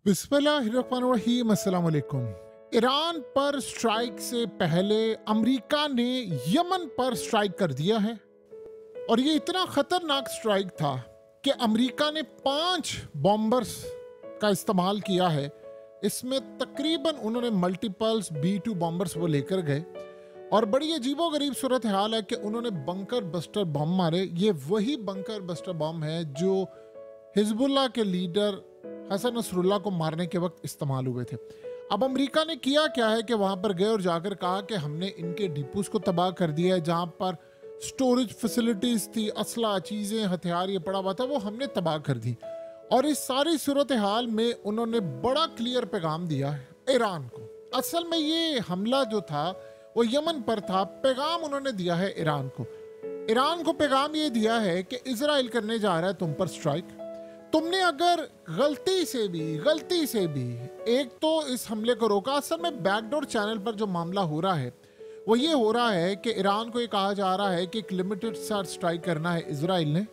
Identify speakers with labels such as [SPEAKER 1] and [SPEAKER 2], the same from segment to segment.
[SPEAKER 1] बिस्मिल्लाहिर्रहमानिर्रहीम, अस्सलाम वालेकुम। ईरान पर स्ट्राइक से पहले अमेरिका ने यमन पर स्ट्राइक कर दिया है और ये इतना खतरनाक स्ट्राइक था कि अमेरिका ने 5 बॉम्बर्स का इस्तेमाल किया है। इसमें तकरीबन उन्होंने मल्टीपल्स B-2 बॉम्बर्स वो लेकर गए और बड़ी अजीबोगरीब सूरत हाल है कि उन्होंने बंकर बस्टर बम मारे। ये वही बंकर बस्टर बम है जो हिजबुल्लाह के लीडर हसन नसरुल्लाह को मारने के वक्त इस्तेमाल हुए थे। अब अमेरिका ने किया क्या है कि वहां पर गए और जाकर कहा कि हमने इनके डिपोस को तबाह कर दिया है, जहां पर स्टोरेज फैसिलिटीज थी, असला, चीजें, हथियार ये पड़ा हुआ था, वो हमने तबाह कर दी। और इस सारी सूरत हाल में उन्होंने बड़ा क्लियर पैगाम दिया है ईरान को। असल में ये हमला जो था वो यमन पर था। पैगाम उन्होंने दिया है ईरान को। ईरान को पैगाम ये दिया है कि इजराइल करने जा रहा है तुम पर स्ट्राइक। तुमने अगर गलती से भी एक तो इस हमले को रोका। असल में बैकडोर चैनल पर जो मामला हो रहा है वो ये हो रहा है कि ईरान को ये कहा जा रहा है कि एक लिमिटेड सा स्ट्राइक करना है इजराइल ने,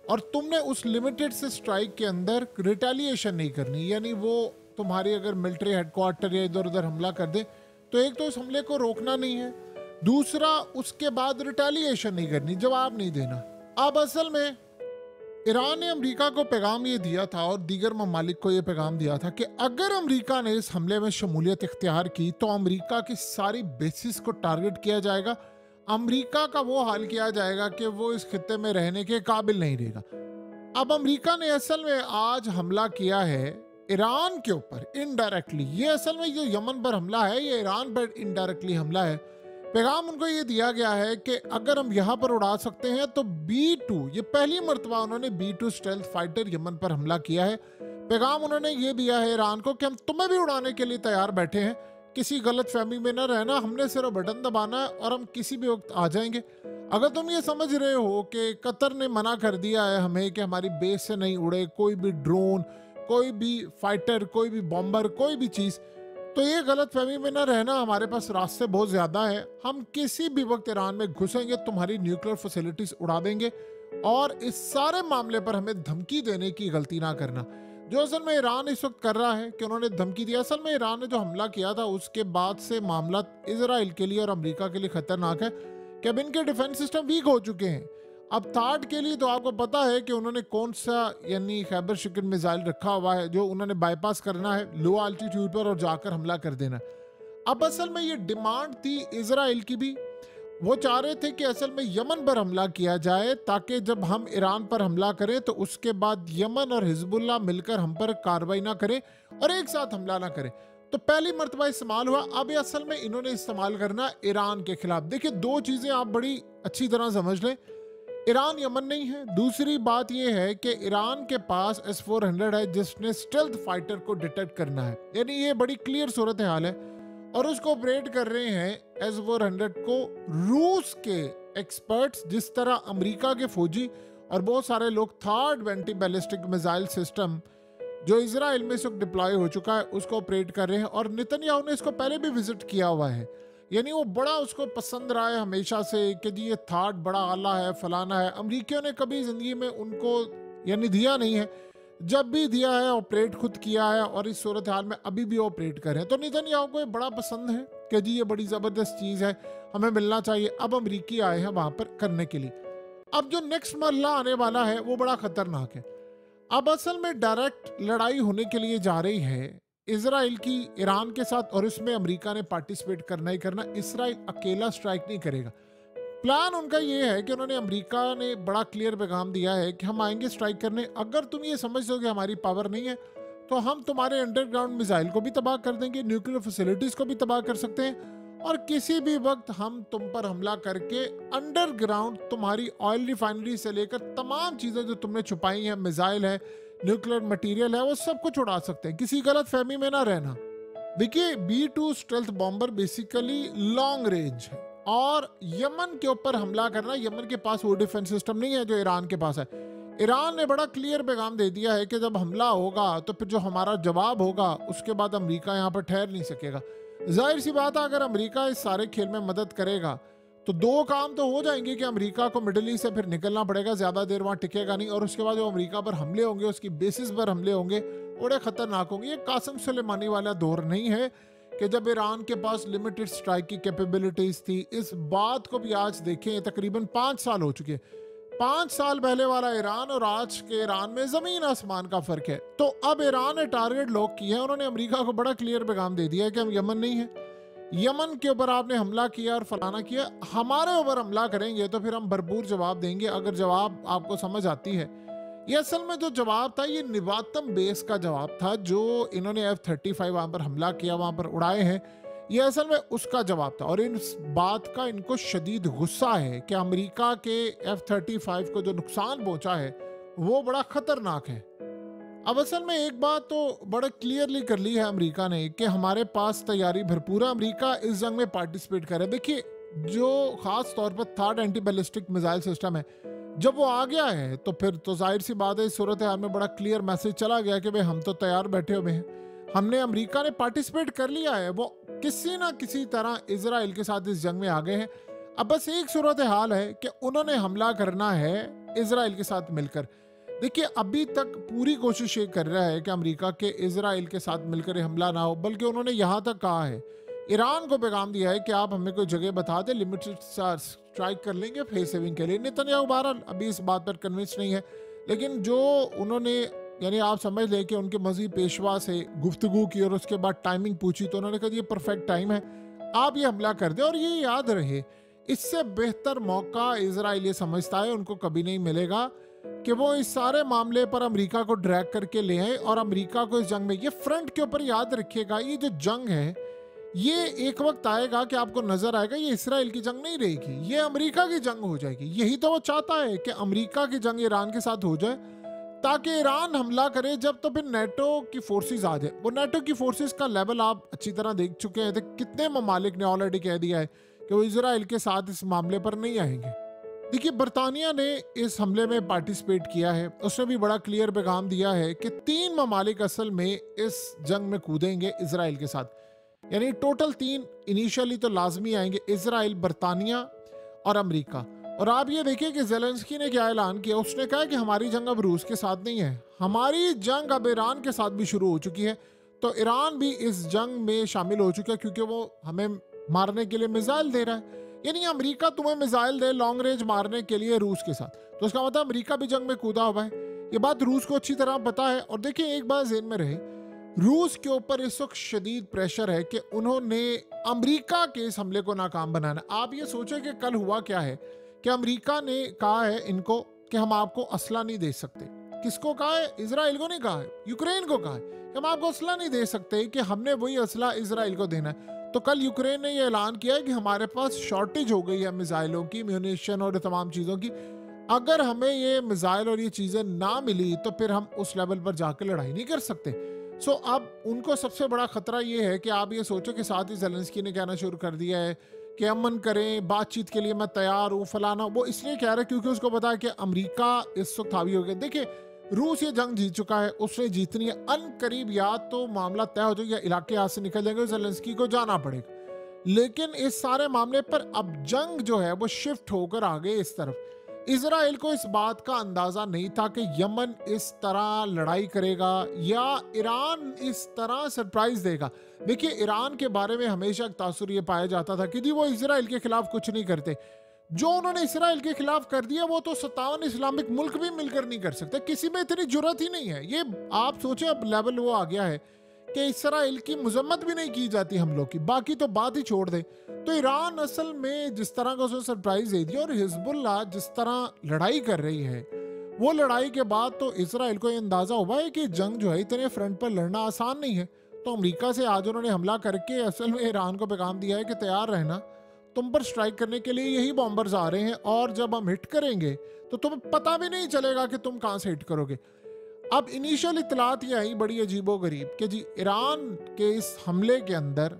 [SPEAKER 1] और तुमने उस लिमिटेड से स्ट्राइक के अंदर रिटेलिएशन नहीं करनी। यानी वो तुम्हारी अगर मिलिट्री हेडक्वार्टर या इधर उधर हमला कर दे तो एक तो उस हमले को रोकना नहीं है, दूसरा उसके बाद रिटेलिएशन नहीं करनी, जवाब नहीं देना। अब असल में ईरान ने अमेरिका को पैगाम ये दिया था और दीगर ममालिक को ये पैगाम दिया था कि अगर अमेरिका ने इस हमले में शमूलियत इख्तियार की तो अमेरिका की सारी बेसिस को टारगेट किया जाएगा। अमेरिका का वो हाल किया जाएगा कि वो इस खित्ते में रहने के काबिल नहीं रहेगा। अब अमेरिका ने असल में आज हमला किया है ईरान के ऊपर इनडायरेक्टली। ये असल में जो यमन पर हमला है ये ईरान पर इनडायरेक्टली हमला है। पैगाम उनको ये दिया गया है कि अगर हम यहाँ पर उड़ा सकते हैं तो B-2, ये पहली मर्तबा उन्होंने B-2 स्टेल्थ फाइटर यमन पर हमला किया है। पैगाम उन्होंने ये दिया है ईरान को कि हम तुम्हें भी उड़ाने के लिए तैयार बैठे हैं, किसी गलत फहमी में न रहना, हमने सिर्फ बटन दबाना है और हम किसी भी वक्त आ जाएंगे। अगर तुम ये समझ रहे हो कि कतर ने मना कर दिया है हमें कि हमारी बेस से नहीं उड़े कोई भी ड्रोन, कोई भी फाइटर, कोई भी बॉम्बर, कोई भी चीज़, तो ये गलत फहमी में ना रहना, हमारे पास रास्ते बहुत ज़्यादा है, हम किसी भी वक्त ईरान में घुसेंगे, तुम्हारी न्यूक्लियर फैसिलिटीज़ उड़ा देंगे। और इस सारे मामले पर हमें धमकी देने की गलती ना करना, जो असल में ईरान इस वक्त कर रहा है कि उन्होंने धमकी दी। असल में ईरान ने जो हमला किया था उसके बाद से मामला इजराइल के लिए और अमेरिका के लिए खतरनाक है कि अब इनके डिफेंस सिस्टम वीक हो चुके हैं। अब थार्ड के लिए तो आपको पता है कि उन्होंने कौन सा यानी खैबर शिकन मिसाइल रखा हुआ है जो उन्होंने बाईपास करना है लो अल्टीट्यूड पर और जाकर हमला कर देना। अब असल में ये डिमांड थी इजराइल की भी। वो चाह रहे थे कि असल में यमन पर हमला किया जाए ताकि जब हम ईरान पर हमला करें तो उसके बाद यमन और हिजबुल्लाह मिलकर हम पर कार्रवाई ना करें और एक साथ हमला ना करें। तो पहली मर्तबा इस्तेमाल हुआ। अब ये असल में इन्होंने इस्तेमाल करना ईरान के खिलाफ। देखिए, दो चीज़ें आप बड़ी अच्छी तरह समझ लें। ईरान यमन नहीं है। दूसरी बात यह है कि ईरान के पास S-400 है जिसने स्टेल्थ फाइटर को डिटेक्ट करना है। यानी ये बड़ी क्लियर सूरत हाल है और उसको ऑपरेट कर रहे हैं S-400 को रूस के एक्सपर्ट्स, जिस तरह अमेरिका के फौजी और बहुत सारे लोग third anti ballistic missile system जो इजराइल में इस वक्त डिप्लॉय हो चुका है उसको ऑपरेट कर रहे हैं। और नेतन्याहू ने इसको पहले भी विजिट किया हुआ है। यानी वो बड़ा उसको पसंद रहा है हमेशा से कि जी ये थाट बड़ा आला है, फलाना है। अमरीकियों ने कभी ज़िंदगी में उनको यानी दिया नहीं है, जब भी दिया है ऑपरेट खुद किया है और इस सूरत हाल में अभी भी ऑपरेट कर रहे हैं। तो नेतन्याहू को ये बड़ा पसंद है कि जी ये बड़ी ज़बरदस्त चीज़ है, हमें मिलना चाहिए। अब अमरीकी आए हैं वहाँ पर करने के लिए। अब जो नेक्स्ट मरला आने वाला है वो बड़ा ख़तरनाक है। अब असल में डायरेक्ट लड़ाई होने के लिए जा रही है इजराइल की ईरान के साथ और इसमें अमेरिका ने पार्टिसिपेट करना ही करना। इजराइल अकेला स्ट्राइक नहीं करेगा। प्लान उनका ये है कि उन्होंने अमेरिका ने बड़ा क्लियर पैगाम दिया है कि हम आएंगे स्ट्राइक करने, अगर तुम ये समझ दो कि हमारी पावर नहीं है तो हम तुम्हारे अंडरग्राउंड मिसाइल को भी तबाह कर देंगे, न्यूक्लियर फैसिलिटीज को भी तबाह कर सकते हैं और किसी भी वक्त हम तुम पर हमला करके अंडरग्राउंड तुम्हारी ऑयल रिफाइनरी से लेकर तमाम चीज़ें जो तुमने छुपाई हैं, मिसाइल है, न्यूक्लियर मटेरियल है, वो सब कुछ उड़ा सकते हैं। किसी गलत फहमी में ना रहना। देखिए, B-2 stealth bomber basically long range है और यमन के ऊपर हमला करना, यमन के पास वो डिफेंस सिस्टम नहीं है जो ईरान के पास है। ईरान ने बड़ा क्लियर पैगाम दे दिया है कि जब हमला होगा तो फिर जो हमारा जवाब होगा उसके बाद अमेरिका यहाँ पर ठहर नहीं सकेगा। जाहिर सी बात है, अगर अमेरिका इस सारे खेल में मदद करेगा तो दो काम तो हो जाएंगे कि अमेरिका को मिडिल ईस्ट से फिर निकलना पड़ेगा, ज़्यादा देर वहाँ टिकेगा नहीं, और उसके बाद जो अमेरिका पर हमले होंगे उसकी बेसिस पर हमले होंगे बड़े खतरनाक होंगे। ये कासिम सुलेमानी वाला दौर नहीं है कि जब ईरान के पास लिमिटेड स्ट्राइक की कैपेबिलिटीज थी। इस बात को भी आज देखें, तकरीबन 5 साल हो चुके हैं। 5 साल पहले वाला ईरान और आज के ईरान में जमीन आसमान का फर्क है। तो अब ईरान ने टारगेट लॉक किया है। उन्होंने अमेरिका को बड़ा क्लियर पैगाम दे दिया है कि हम यमन नहीं है, यमन के ऊपर आपने हमला किया और फलाना किया, हमारे ऊपर हमला करेंगे तो फिर हम भरपूर जवाब देंगे, अगर जवाब आपको समझ आती है। ये असल में जो जवाब था, ये निवातम बेस का जवाब था जो इन्होंने F-35 वहां पर हमला किया, वहां पर उड़ाए हैं। ये असल में उसका जवाब था और इस बात का इनको शदीद गुस्सा है कि अमेरिका के F-35 को जो नुकसान पहुंचा है वो बड़ा खतरनाक है। अब असल में एक बात तो बड़ा क्लियरली कर ली है अमेरिका ने कि हमारे पास तैयारी भरपूर है, अमेरिका इस जंग में पार्टिसिपेट कर रहा है। देखिए, जो खास तौर पर third anti ballistic missile system है, जब वो आ गया है तो फिर तो जाहिर सी बात है, इस सूरत हाल में बड़ा क्लियर मैसेज चला गया कि भाई हम तो तैयार बैठे हुए हैं, हमने अमेरिका ने पार्टिसिपेट कर लिया है, वो किसी ना किसी तरह इजराइल के साथ इस जंग में आ गए हैं। अब बस एक सूरत हाल है कि उन्होंने हमला करना है इजराइल के साथ मिलकर। देखिए, अभी तक पूरी कोशिश ये कर रहा है कि अमेरिका के इजराइल के साथ मिलकर हमला ना हो, बल्कि उन्होंने यहाँ तक कहा है, ईरान को पैगाम दिया है कि आप हमें कोई जगह बता दें, लिमिटेड स्ट्राइक कर लेंगे फेस सेविंग के लिए। नेतन्याहू बहरहाल अभी इस बात पर कन्विंस नहीं है, लेकिन जो उन्होंने, यानी आप समझ लें कि उनके मज़ीद पेशवा से गुफ्तगू की और उसके बाद टाइमिंग पूछी तो उन्होंने कहा ये परफेक्ट टाइम है, आप ये हमला कर दें। और ये याद रहे, इससे बेहतर मौका इजराइल ये समझता है उनको कभी नहीं मिलेगा कि वो इस सारे मामले पर अमेरिका को ड्रैग करके ले आए और अमेरिका को इस जंग में, ये फ्रंट के ऊपर याद रखिएगा, ये जो जंग है ये एक वक्त आएगा कि आपको नजर आएगा ये इसराइल की जंग नहीं रहेगी, ये अमेरिका की जंग हो जाएगी। यही तो वो चाहता है कि अमेरिका की जंग ईरान के साथ हो जाए ताकि ईरान हमला करे जब, तो फिर नेटो की फोर्सेस आ जाए। वो नेटो की फोर्सेस का लेवल आप अच्छी तरह देख चुके हैं, तो कितने ममालिक ने ऑलरेडी कह दिया है कि वो इसराइल के साथ इस मामले पर नहीं आएंगे। देखिए, बरतानिया ने इस हमले में पार्टिसिपेट किया है, उसने भी बड़ा क्लियर पैगाम दिया है कि 3 ममालिक असल में इस जंग में कूदेंगे इसराइल के साथ, यानी टोटल 3 इनिशियली तो लाजमी आएंगे, इसराइल, बरतानिया और अमेरिका। और आप ये देखिए कि ज़ेलेंस्की ने क्या ऐलान किया, उसने कहा कि हमारी जंग अब रूस के साथ नहीं है, हमारी जंग अब ईरान के साथ भी शुरू हो चुकी है। तो ईरान भी इस जंग में शामिल हो चुका है क्योंकि वो हमें मारने के लिए मिसाइल दे रहा है, यानी अमेरिका तुम्हें मिसाइल दे लॉन्ग रेंज मारने के लिए रूस के साथ, तो उसका मतलब अमेरिका भी जंग में कूदा हुआ है। ये बात रूस को अच्छी तरह पता है। और देखिए, एक बात ज़हन में रहे, रूस के ऊपर इस वक्त शदीद प्रेशर है कि उन्होंने अमेरिका के इस हमले को नाकाम बनाना। आप ये सोचें कि कल हुआ क्या है कि अमेरिका ने कहा है इनको कि हम आपको असला नहीं दे सकते। किसको कहा है? इसराइल को नहीं कहा है, यूक्रेन को कहा है कि हम आपको असला नहीं दे सकते, कि हमने वही असला इसराइल को देना है। तो कल यूक्रेन ने यह ऐलान किया है कि हमारे पास शॉर्टेज हो गई है मिसाइलों की, म्यूनिशन और तमाम चीज़ों की, अगर हमें ये मिसाइल और ये चीज़ें ना मिली तो फिर हम उस लेवल पर जाकर लड़ाई नहीं कर सकते। अब उनको सबसे बड़ा खतरा ये है कि आप ये सोचो कि साथ ही ज़ेलेंस्की ने कहना शुरू कर दिया है कि अमन करें, बातचीत के लिए मैं तैयार हूँ, फलाना। वो इसलिए कह रहा है क्योंकि उसको पता है कि अमेरिका इस वक्त हावी हो गया। देखिए, रूस ये जंग जीत चुका है, उसने जीतनी है, अनकरीब या तो मामला तय हो जाएगा, इलाके हाथ से निकल जाएंगे, ज़ेलेंस्की को जाना पड़ेगा। लेकिन इस सारे मामले पर अब जंग जो है वो शिफ्ट होकर आ गई इस तरफ। इजराइल को इस बात का अंदाजा नहीं था कि यमन इस तरह लड़ाई करेगा या ईरान इस तरह सरप्राइज देगा। देखिए, ईरान के बारे में हमेशा तासुर ये पाया जाता था कि जी वो इजराइल के खिलाफ कुछ नहीं करते। जो उन्होंने इसराइल के खिलाफ कर दिया वो तो 57 इस्लामिक मुल्क भी मिलकर नहीं कर सकते, किसी में इतनी जुर्रत ही नहीं है। ये आप सोचें, अब लेवल वो आ गया है कि इसराइल की मजम्मत भी नहीं की जाती हम लोग की, बाकी तो बात ही छोड़ दे। तो ईरान असल में जिस तरह का उसने सरप्राइज दे दिया और हिजबुल्लाह जिस तरह लड़ाई कर रही है, वो लड़ाई के बाद तो इसराइल को ये अंदाजा हुआ है कि जंग जो है इतने फ्रंट पर लड़ना आसान नहीं है। तो अमेरिका से आज उन्होंने हमला करके असल में ईरान को पैगाम दिया है कि तैयार रहना, तुम पर स्ट्राइक करने के लिए यही बॉम्बर्स आ रहे हैं, और जब हम हिट करेंगे तो तुम्हें पता भी नहीं चलेगा कि तुम कहां से हिट करोगे। अब इनिशियल इतलात ये आई बड़ी अजीबो गरीब कि जी ईरान के इस हमले के अंदर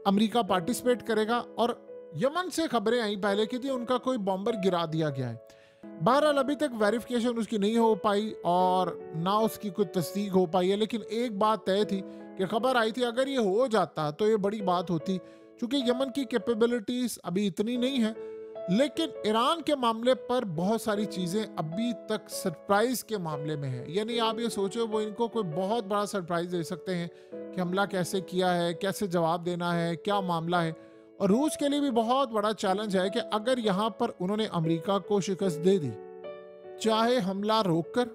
[SPEAKER 1] अमेरिका पार्टिसिपेट करेगा, और यमन से खबरें आई पहले कि जी उनका कोई बॉम्बर गिरा दिया गया है। बहरहाल अभी तक वेरिफिकेशन उसकी नहीं हो पाई और ना उसकी कोई तस्दीक हो पाई है, लेकिन एक बात तय थी कि खबर आई थी अगर ये हो जाता तो ये बड़ी बात होती, क्योंकि यमन की कैपेबिलिटीज अभी इतनी नहीं है। लेकिन ईरान के मामले पर बहुत सारी चीज़ें अभी तक सरप्राइज के मामले में है। यानी आप ये सोचो वो इनको कोई बहुत बड़ा सरप्राइज दे सकते हैं कि हमला कैसे किया है, कैसे जवाब देना है, क्या मामला है। और रूस के लिए भी बहुत बड़ा चैलेंज है कि अगर यहाँ पर उन्होंने अमेरिका को शिकस्त दे दी, चाहे हमला रोककर,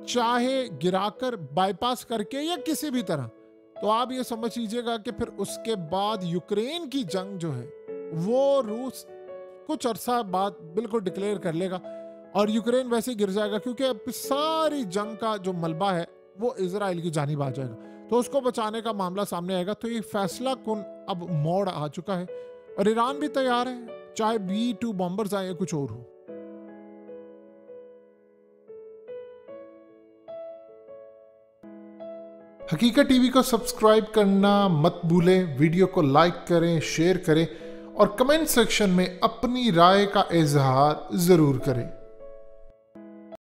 [SPEAKER 1] चाहे गिराकर, बाईपास करके या किसी भी तरह, तो आप ये समझ लीजिएगा कि फिर उसके बाद यूक्रेन की जंग जो है वो रूस कुछ अरसा बाद बिल्कुल डिक्लेयर कर लेगा और यूक्रेन वैसे ही गिर जाएगा, क्योंकि अब सारी जंग का जो मलबा है वो इजराइल की जानिब आ जाएगा, तो उसको बचाने का मामला सामने आएगा। तो ये फैसला कुन अब मोड़ आ चुका है और ईरान भी तैयार है, चाहे B-2 बॉम्बर्स आए या कुछ और हो। हकीकत टीवी को सब्सक्राइब करना मत भूलें, वीडियो को लाइक करें, शेयर करें और कमेंट सेक्शन में अपनी राय का इजहार जरूर करें।